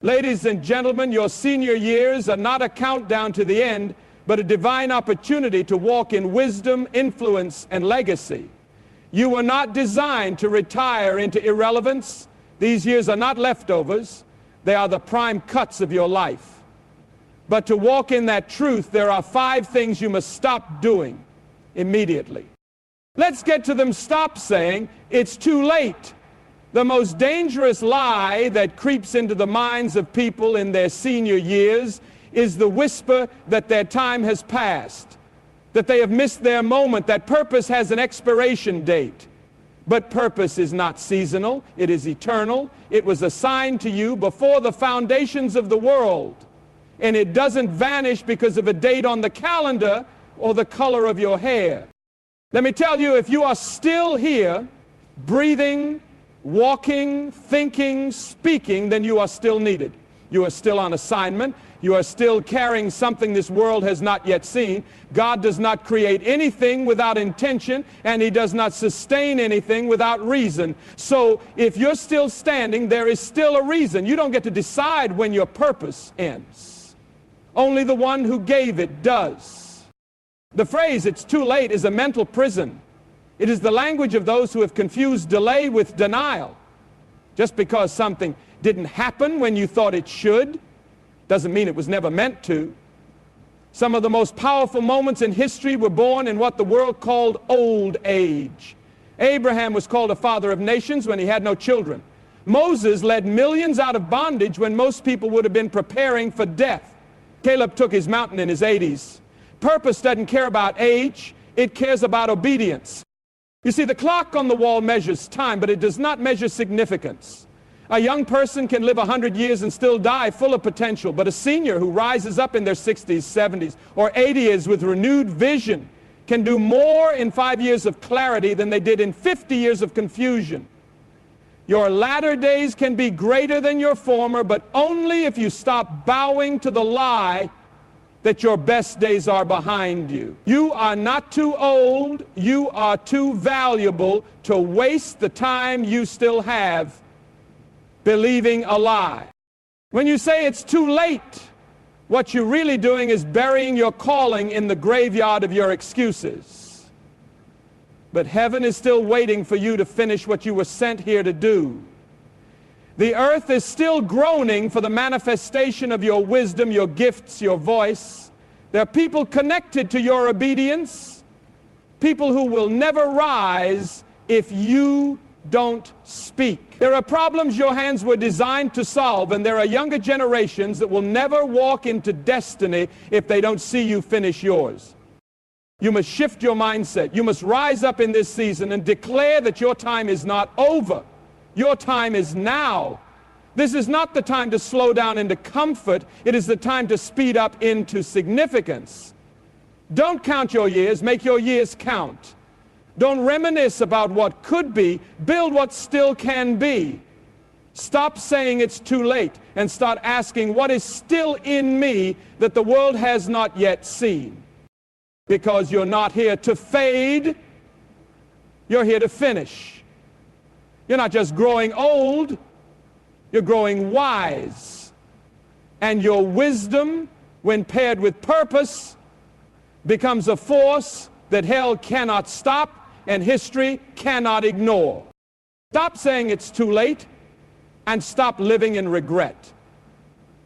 Ladies and gentlemen, your senior years are not a countdown to the end, but a divine opportunity to walk in wisdom, influence, and legacy. You were not designed to retire into irrelevance. These years are not leftovers. They are the prime cuts of your life. But to walk in that truth, there are 5 things you must stop doing immediately. Let's get to them. Stop saying, "It's too late." The most dangerous lie that creeps into the minds of people in their senior years is the whisper that their time has passed, that they have missed their moment, that purpose has an expiration date. But purpose is not seasonal, it is eternal. It was assigned to you before the foundations of the world, and it doesn't vanish because of a date on the calendar or the color of your hair. Let me tell you, if you are still here, breathing, walking, thinking, speaking, then you are still needed. You are still on assignment. You are still carrying something this world has not yet seen. God does not create anything without intention, and He does not sustain anything without reason. So if you're still standing, there is still a reason. You don't get to decide when your purpose ends. Only the one who gave it does. The phrase, "it's too late," is a mental prison. It is the language of those who have confused delay with denial. Just because something didn't happen when you thought it should doesn't mean it was never meant to. Some of the most powerful moments in history were born in what the world called old age. Abraham was called a father of nations when he had no children. Moses led millions out of bondage when most people would have been preparing for death. Caleb took his mountain in his 80s. Purpose doesn't care about age, it cares about obedience. You see, the clock on the wall measures time, but it does not measure significance. A young person can live 100 years and still die full of potential, but a senior who rises up in their 60s, 70s, or 80s with renewed vision can do more in 5 years of clarity than they did in 50 years of confusion. Your latter days can be greater than your former, but only if you stop bowing to the lie that your best days are behind you. You are not too old, you are too valuable to waste the time you still have believing a lie. When you say it's too late, what you're really doing is burying your calling in the graveyard of your excuses. But heaven is still waiting for you to finish what you were sent here to do. The earth is still groaning for the manifestation of your wisdom, your gifts, your voice. There are people connected to your obedience, people who will never rise if you don't speak. There are problems your hands were designed to solve, and there are younger generations that will never walk into destiny if they don't see you finish yours. You must shift your mindset. You must rise up in this season and declare that your time is not over. Your time is now. This is not the time to slow down into comfort. It is the time to speed up into significance. Don't count your years. Make your years count. Don't reminisce about what could be. Build what still can be. Stop saying it's too late and start asking what is still in me that the world has not yet seen. Because you're not here to fade. You're here to finish. You're not just growing old, you're growing wise. And your wisdom, when paired with purpose, becomes a force that hell cannot stop and history cannot ignore. Stop saying it's too late and stop living in regret.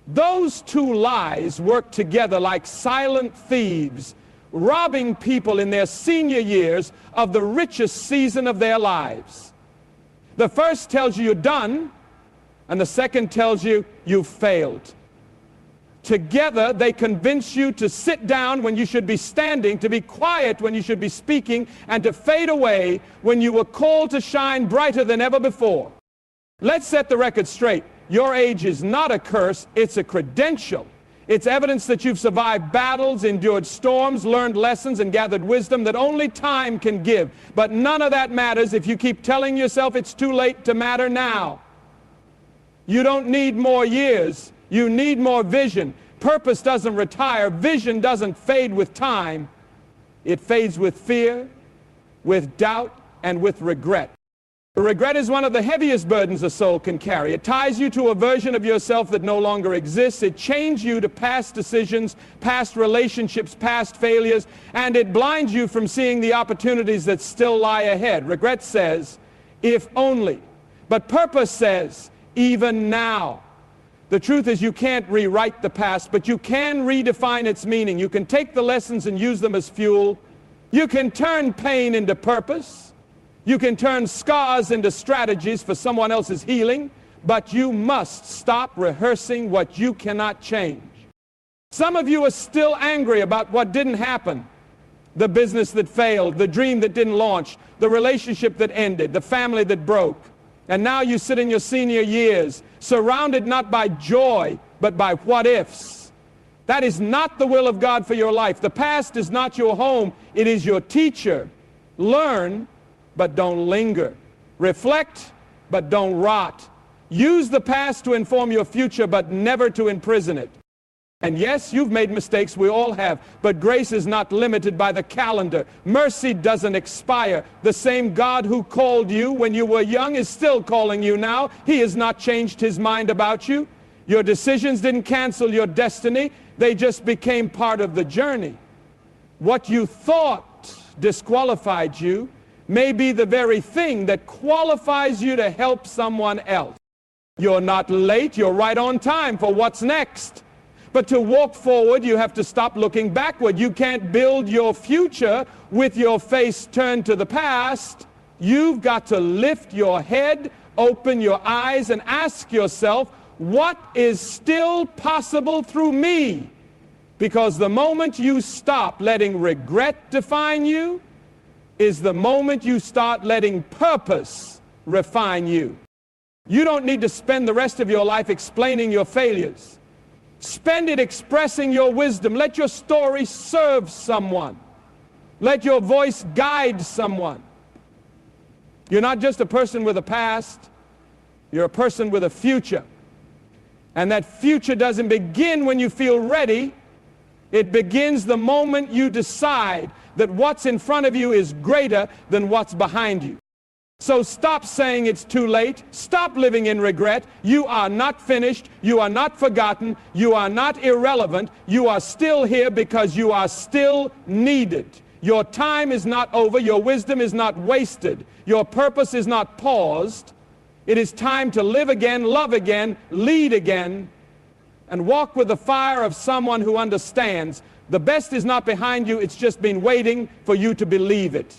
Those two lies work together like silent thieves, robbing people in their senior years of the richest season of their lives. The first tells you you're done, and the second tells you you've failed. Together, they convince you to sit down when you should be standing, to be quiet when you should be speaking, and to fade away when you were called to shine brighter than ever before. Let's set the record straight. Your age is not a curse, it's a credential. It's evidence that you've survived battles, endured storms, learned lessons, and gathered wisdom that only time can give. But none of that matters if you keep telling yourself it's too late to matter now. You don't need more years. You need more vision. Purpose doesn't retire. Vision doesn't fade with time. It fades with fear, with doubt, and with regret. Regret is one of the heaviest burdens a soul can carry. It ties you to a version of yourself that no longer exists. It chains you to past decisions, past relationships, past failures, and it blinds you from seeing the opportunities that still lie ahead. Regret says, if only. But purpose says, even now. The truth is you can't rewrite the past, but you can redefine its meaning. You can take the lessons and use them as fuel. You can turn pain into purpose. You can turn scars into strategies for someone else's healing, but you must stop rehearsing what you cannot change. Some of you are still angry about what didn't happen. The business that failed, the dream that didn't launch, the relationship that ended, the family that broke. And now you sit in your senior years, surrounded not by joy, but by what ifs. That is not the will of God for your life. The past is not your home, it is your teacher. Learn, but don't linger. Reflect, but don't rot. Use the past to inform your future, but never to imprison it. And yes, you've made mistakes, we all have, but grace is not limited by the calendar. Mercy doesn't expire. The same God who called you when you were young is still calling you now. He has not changed his mind about you. Your decisions didn't cancel your destiny. They just became part of the journey. What you thought disqualified you may be the very thing that qualifies you to help someone else. You're not late, you're right on time for what's next. But to walk forward, you have to stop looking backward. You can't build your future with your face turned to the past. You've got to lift your head, open your eyes, and ask yourself, what is still possible through me? Because the moment you stop letting regret define you, is the moment you start letting purpose refine you. You don't need to spend the rest of your life explaining your failures. Spend it expressing your wisdom. Let your story serve someone. Let your voice guide someone. You're not just a person with a past, you're a person with a future. And that future doesn't begin when you feel ready. It begins the moment you decide that what's in front of you is greater than what's behind you. So stop saying it's too late. Stop living in regret. You are not finished. You are not forgotten. You are not irrelevant. You are still here because you are still needed. Your time is not over. Your wisdom is not wasted. Your purpose is not paused. It is time to live again, love again, lead again, and walk with the fire of someone who understands. The best is not behind you, it's just been waiting for you to believe it.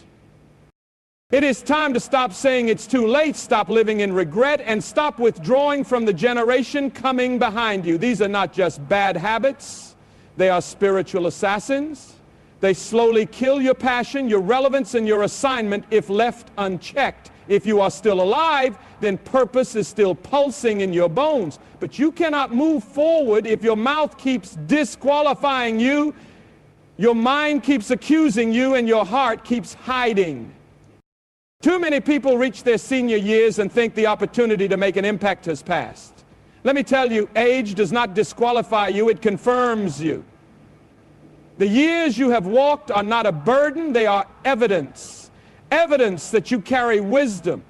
It is time to stop saying it's too late, stop living in regret, and stop withdrawing from the generation coming behind you. These are not just bad habits, they are spiritual assassins. They slowly kill your passion, your relevance, and your assignment if left unchecked. If you are still alive, then purpose is still pulsing in your bones. But you cannot move forward if your mouth keeps disqualifying you, your mind keeps accusing you, and your heart keeps hiding. Too many people reach their senior years and think the opportunity to make an impact has passed. Let me tell you, age does not disqualify you, it confirms you. The years you have walked are not a burden, they are evidence. Evidence that you carry wisdom.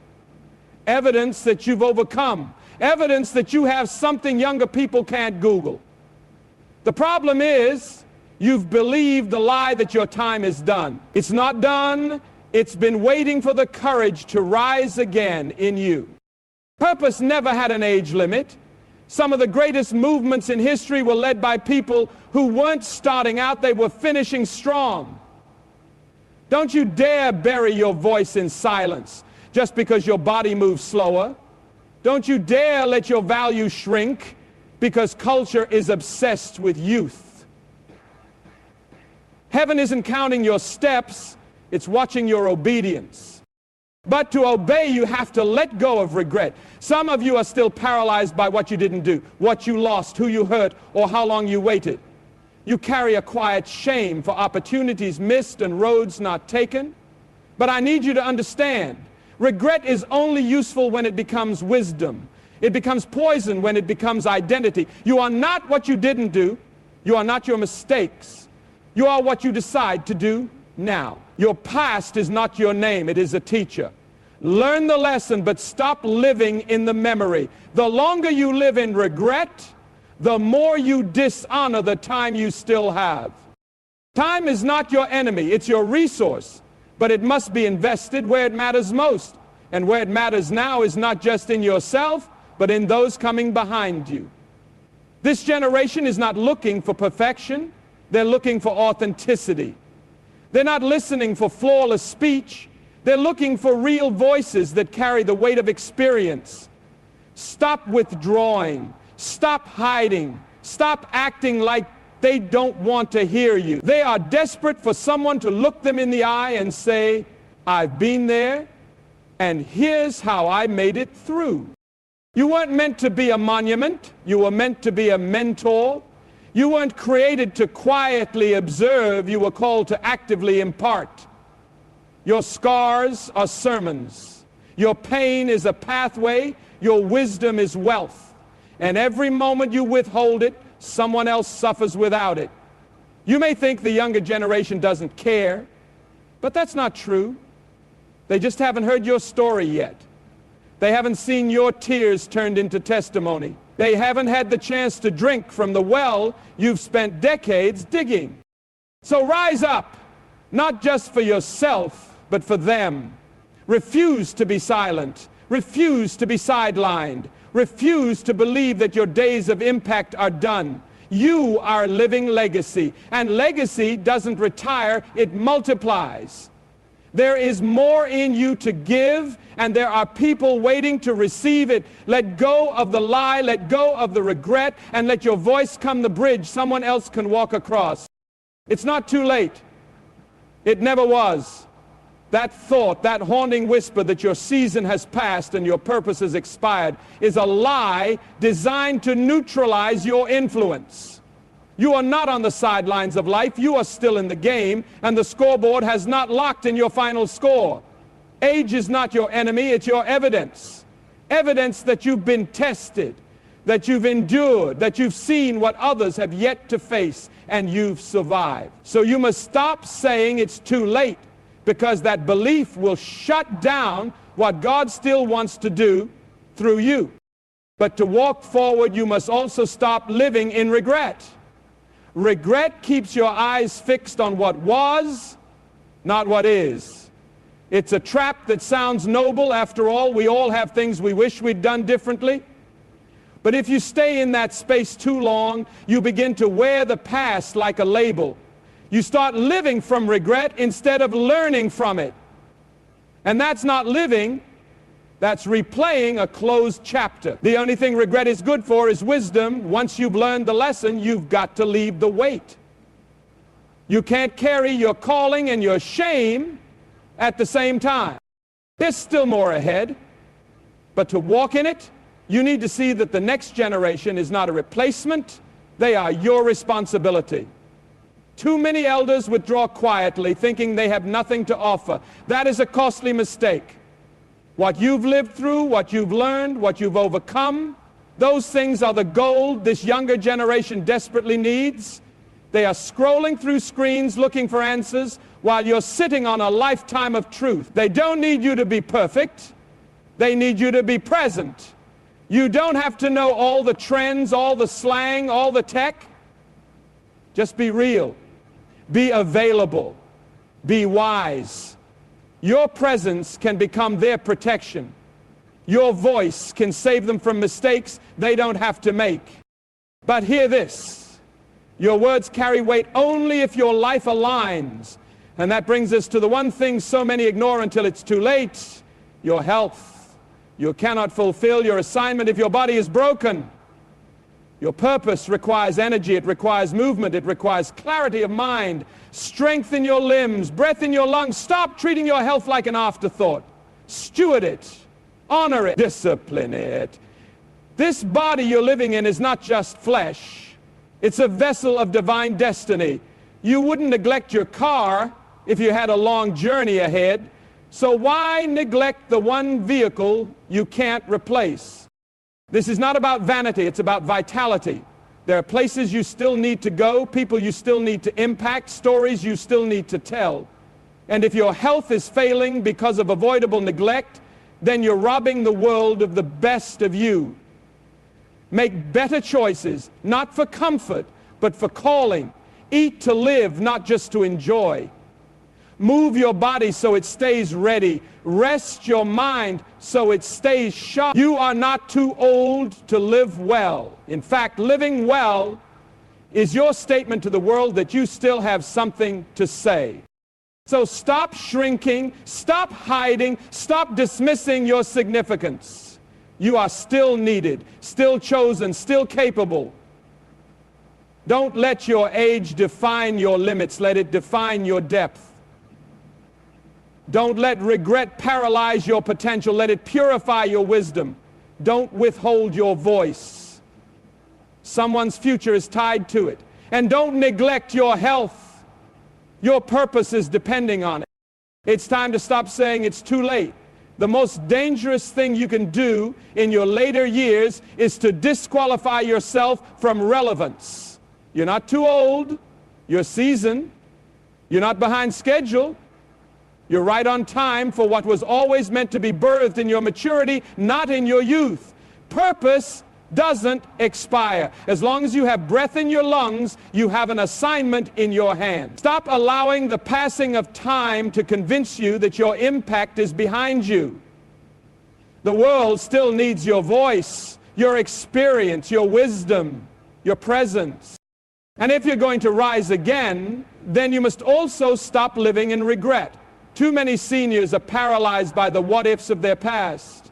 Evidence that you've overcome. Evidence that you have something younger people can't Google. The problem is, you've believed the lie that your time is done. It's not done. It's been waiting for the courage to rise again in you. Purpose never had an age limit. Some of the greatest movements in history were led by people who weren't starting out, they were finishing strong. Don't you dare bury your voice in silence just because your body moves slower. Don't you dare let your value shrink because culture is obsessed with youth. Heaven isn't counting your steps, it's watching your obedience. But to obey, you have to let go of regret. Some of you are still paralyzed by what you didn't do, what you lost, who you hurt, or how long you waited. You carry a quiet shame for opportunities missed and roads not taken. But I need you to understand, regret is only useful when it becomes wisdom. It becomes poison when it becomes identity. You are not what you didn't do. You are not your mistakes. You are what you decide to do now. Your past is not your name, it is a teacher. Learn the lesson, but stop living in the memory. The longer you live in regret, the more you dishonor the time you still have. Time is not your enemy, it's your resource, but it must be invested where it matters most. And where it matters now is not just in yourself, but in those coming behind you. This generation is not looking for perfection, they're looking for authenticity. They're not listening for flawless speech, they're looking for real voices that carry the weight of experience. Stop withdrawing, stop hiding, stop acting like they don't want to hear you. They are desperate for someone to look them in the eye and say, I've been there, and here's how I made it through. You weren't meant to be a monument, you were meant to be a mentor. You weren't created to quietly observe, you were called to actively impart. Your scars are sermons. Your pain is a pathway, your wisdom is wealth. And every moment you withhold it, someone else suffers without it. You may think the younger generation doesn't care, but that's not true. They just haven't heard your story yet. They haven't seen your tears turned into testimony. They haven't had the chance to drink from the well you've spent decades digging. So rise up, not just for yourself, but for them. Refuse to be silent. Refuse to be sidelined. Refuse to believe that your days of impact are done. You are a living legacy, and legacy doesn't retire, it multiplies. There is more in you to give, and there are people waiting to receive it. Let go of the lie, let go of the regret, and let your voice come the bridge someone else can walk across. It's not too late. It never was. That thought, that haunting whisper that your season has passed and your purpose has expired is a lie designed to neutralize your influence. You are not on the sidelines of life. You are still in the game, and the scoreboard has not locked in your final score. Age is not your enemy, it's your evidence. Evidence that you've been tested, that you've endured, that you've seen what others have yet to face, and you've survived. So you must stop saying it's too late, because that belief will shut down what God still wants to do through you. But to walk forward, you must also stop living in regret. Regret keeps your eyes fixed on what was, not what is. It's a trap that sounds noble. After all, we all have things we wish we'd done differently. But if you stay in that space too long, you begin to wear the past like a label. You start living from regret instead of learning from it. And that's not living, that's replaying a closed chapter. The only thing regret is good for is wisdom. Once you've learned the lesson, you've got to leave the weight. You can't carry your calling and your shame at the same time. There's still more ahead. But to walk in it, you need to see that the next generation is not a replacement. They are your responsibility. Too many elders withdraw quietly, thinking they have nothing to offer. That is a costly mistake. What you've lived through, what you've learned, what you've overcome, those things are the gold this younger generation desperately needs. They are scrolling through screens looking for answers while you're sitting on a lifetime of truth. They don't need you to be perfect. They need you to be present. You don't have to know all the trends, all the slang, all the tech. Just be real. Be available. Be wise. Your presence can become their protection. Your voice can save them from mistakes they don't have to make. But hear this. Your words carry weight only if your life aligns. And that brings us to the one thing so many ignore until it's too late: your health. You cannot fulfill your assignment if your body is broken. Your purpose requires energy, it requires movement, it requires clarity of mind, strength in your limbs, breath in your lungs. Stop treating your health like an afterthought. Steward it, honor it, discipline it. This body you're living in is not just flesh. It's a vessel of divine destiny. You wouldn't neglect your car if you had a long journey ahead. So why neglect the one vehicle you can't replace? This is not about vanity, it's about vitality. There are places you still need to go, people you still need to impact, stories you still need to tell. And if your health is failing because of avoidable neglect, then you're robbing the world of the best of you. Make better choices, not for comfort, but for calling. Eat to live, not just to enjoy. Move your body so it stays ready. Rest your mind so it stays sharp. You are not too old to live well. In fact, living well is your statement to the world that you still have something to say. So stop shrinking, stop hiding, stop dismissing your significance. You are still needed, still chosen, still capable. Don't let your age define your limits. Let it define your depth. Don't let regret paralyze your potential. Let it purify your wisdom. Don't withhold your voice. Someone's future is tied to it. And don't neglect your health. Your purpose is depending on it. It's time to stop saying it's too late. The most dangerous thing you can do in your later years is to disqualify yourself from relevance. You're not too old. You're seasoned. You're not behind schedule. You're right on time for what was always meant to be birthed in your maturity, not in your youth. Purpose doesn't expire. As long as you have breath in your lungs, you have an assignment in your hand. Stop allowing the passing of time to convince you that your impact is behind you. The world still needs your voice, your experience, your wisdom, your presence. And if you're going to rise again, then you must also stop living in regret. Too many seniors are paralyzed by the what-ifs of their past.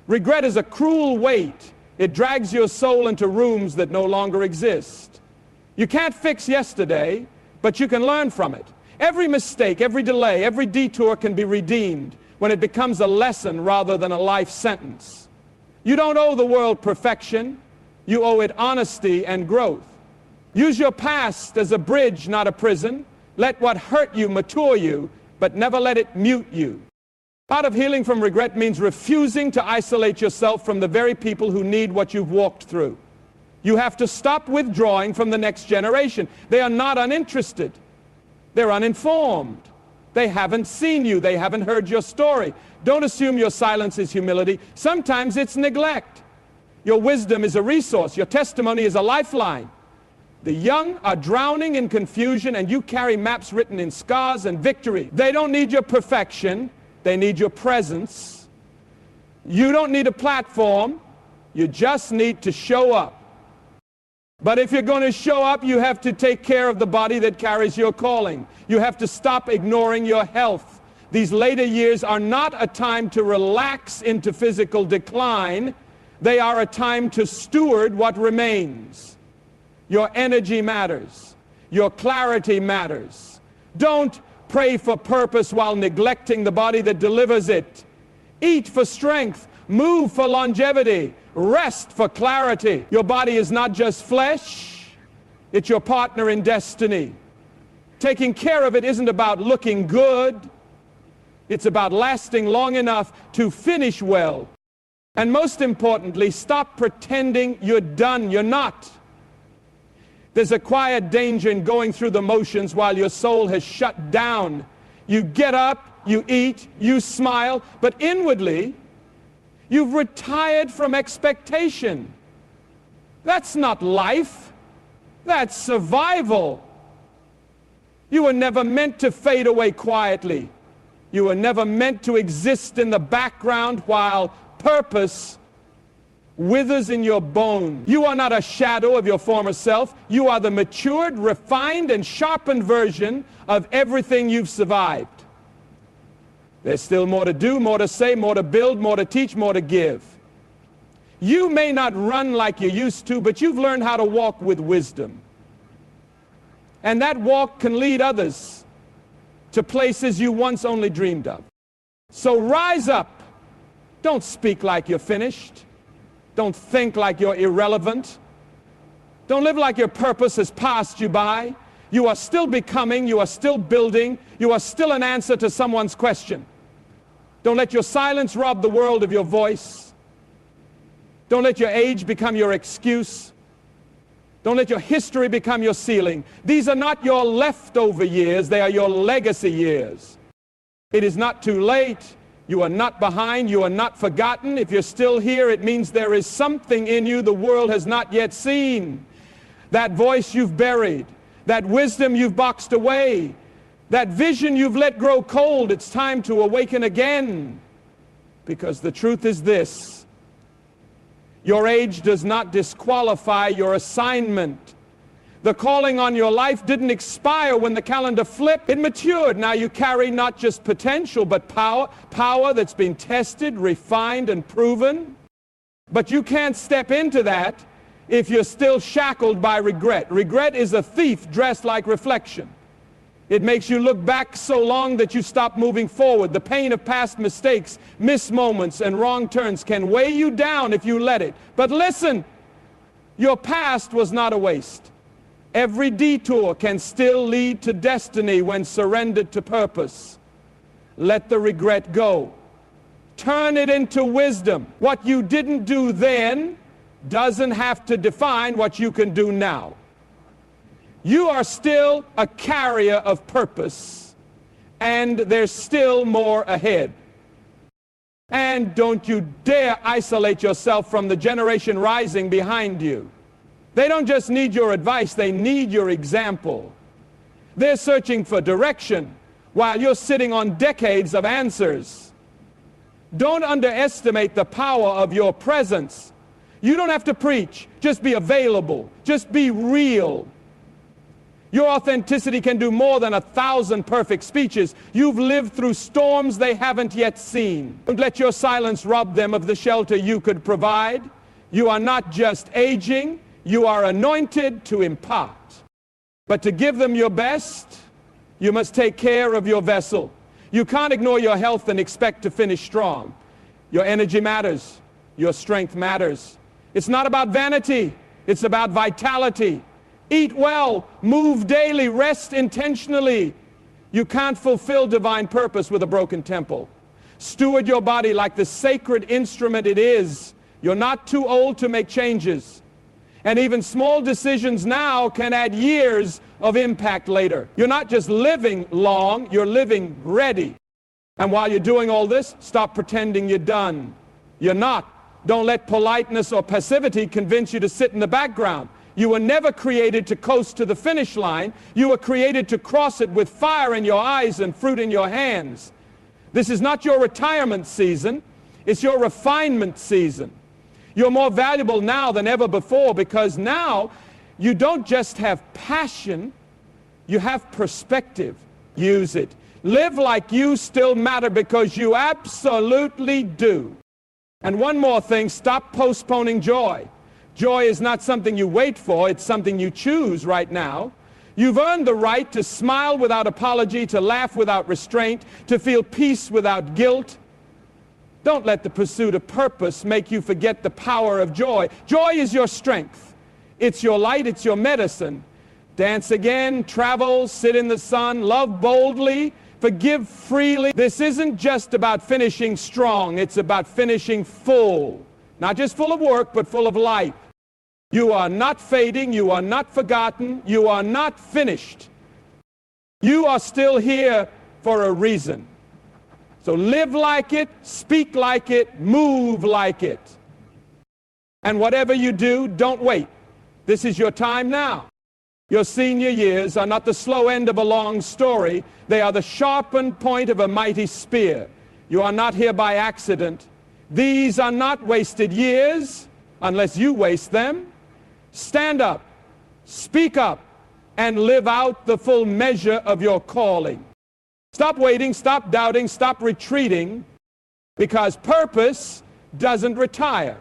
Regret is a cruel weight. It drags your soul into rooms that no longer exist. You can't fix yesterday, but you can learn from it. Every mistake, every delay, every detour can be redeemed when it becomes a lesson rather than a life sentence. You don't owe the world perfection. You owe it honesty and growth. Use your past as a bridge, not a prison. Let what hurt you mature you, but never let it mute you. Part of healing from regret means refusing to isolate yourself from the very people who need what you've walked through. You have to stop withdrawing from the next generation. They are not uninterested. They're uninformed. They haven't seen you. They haven't heard your story. Don't assume your silence is humility. Sometimes it's neglect. Your wisdom is a resource. Your testimony is a lifeline. The young are drowning in confusion, and you carry maps written in scars and victory. They don't need your perfection. They need your presence. You don't need a platform. You just need to show up. But if you're going to show up, you have to take care of the body that carries your calling. You have to stop ignoring your health. These later years are not a time to relax into physical decline. They are a time to steward what remains. Your energy matters. Your clarity matters. Don't pray for purpose while neglecting the body that delivers it. Eat for strength. Move for longevity. Rest for clarity. Your body is not just flesh. It's your partner in destiny. Taking care of it isn't about looking good. It's about lasting long enough to finish well. And most importantly, stop pretending you're done. You're not. There's a quiet danger in going through the motions while your soul has shut down. You get up, you eat, you smile, but inwardly, you've retired from expectation. That's not life. That's survival. You were never meant to fade away quietly. You were never meant to exist in the background while purpose withers in your bones. You are not a shadow of your former self. You are the matured, refined, and sharpened version of everything you've survived. There's still more to do, more to say, more to build, more to teach, more to give. You may not run like you used to, but you've learned how to walk with wisdom. And that walk can lead others to places you once only dreamed of. So rise up. Don't speak like you're finished. Don't think like you're irrelevant. Don't live like your purpose has passed you by. You are still becoming, you are still building, you are still an answer to someone's question. Don't let your silence rob the world of your voice. Don't let your age become your excuse. Don't let your history become your ceiling. These are not your leftover years, they are your legacy years. It is not too late. You are not behind. You are not forgotten. If you're still here, it means there is something in you the world has not yet seen. That voice you've buried, that wisdom you've boxed away, that vision you've let grow cold, it's time to awaken again. Because the truth is this: your age does not disqualify your assignment. The calling on your life didn't expire when the calendar flipped. It matured. Now you carry not just potential, but power that's been tested, refined, and proven. But you can't step into that if you're still shackled by regret. Regret is a thief dressed like reflection. It makes you look back so long that you stop moving forward. The pain of past mistakes, missed moments, and wrong turns can weigh you down if you let it. But listen, your past was not a waste. Every detour can still lead to destiny when surrendered to purpose. Let the regret go. Turn it into wisdom. What you didn't do then doesn't have to define what you can do now. You are still a carrier of purpose, and there's still more ahead. And don't you dare isolate yourself from the generation rising behind you. They don't just need your advice, they need your example. They're searching for direction while you're sitting on decades of answers. Don't underestimate the power of your presence. You don't have to preach, just be available, just be real. Your authenticity can do more than 1,000 perfect speeches. You've lived through storms they haven't yet seen. Don't let your silence rob them of the shelter you could provide. You are not just aging, you are anointed to impart. But to give them your best, you must take care of your vessel. You can't ignore your health and expect to finish strong. Your energy matters. Your strength matters. It's not about vanity. It's about vitality. Eat well, move daily, rest intentionally. You can't fulfill divine purpose with a broken temple. Steward your body like the sacred instrument it is. You're not too old to make changes. And even small decisions now can add years of impact later. You're not just living long, you're living ready. And while you're doing all this, stop pretending you're done. You're not. Don't let politeness or passivity convince you to sit in the background. You were never created to coast to the finish line. You were created to cross it with fire in your eyes and fruit in your hands. This is not your retirement season. It's your refinement season. You're more valuable now than ever before, because now you don't just have passion, you have perspective. Use it. Live like you still matter, because you absolutely do. And one more thing, stop postponing joy. Joy is not something you wait for, it's something you choose right now. You've earned the right to smile without apology, to laugh without restraint, to feel peace without guilt. Don't let the pursuit of purpose make you forget the power of joy. Joy is your strength. It's your light, it's your medicine. Dance again, travel, sit in the sun, love boldly, forgive freely. This isn't just about finishing strong, it's about finishing full. Not just full of work, but full of life. You are not fading, you are not forgotten, you are not finished. You are still here for a reason. So live like it, speak like it, move like it. And whatever you do, don't wait. This is your time now. Your senior years are not the slow end of a long story. They are the sharpened point of a mighty spear. You are not here by accident. These are not wasted years, unless you waste them. Stand up, speak up, and live out the full measure of your calling. Stop waiting, stop doubting, stop retreating, because purpose doesn't retire.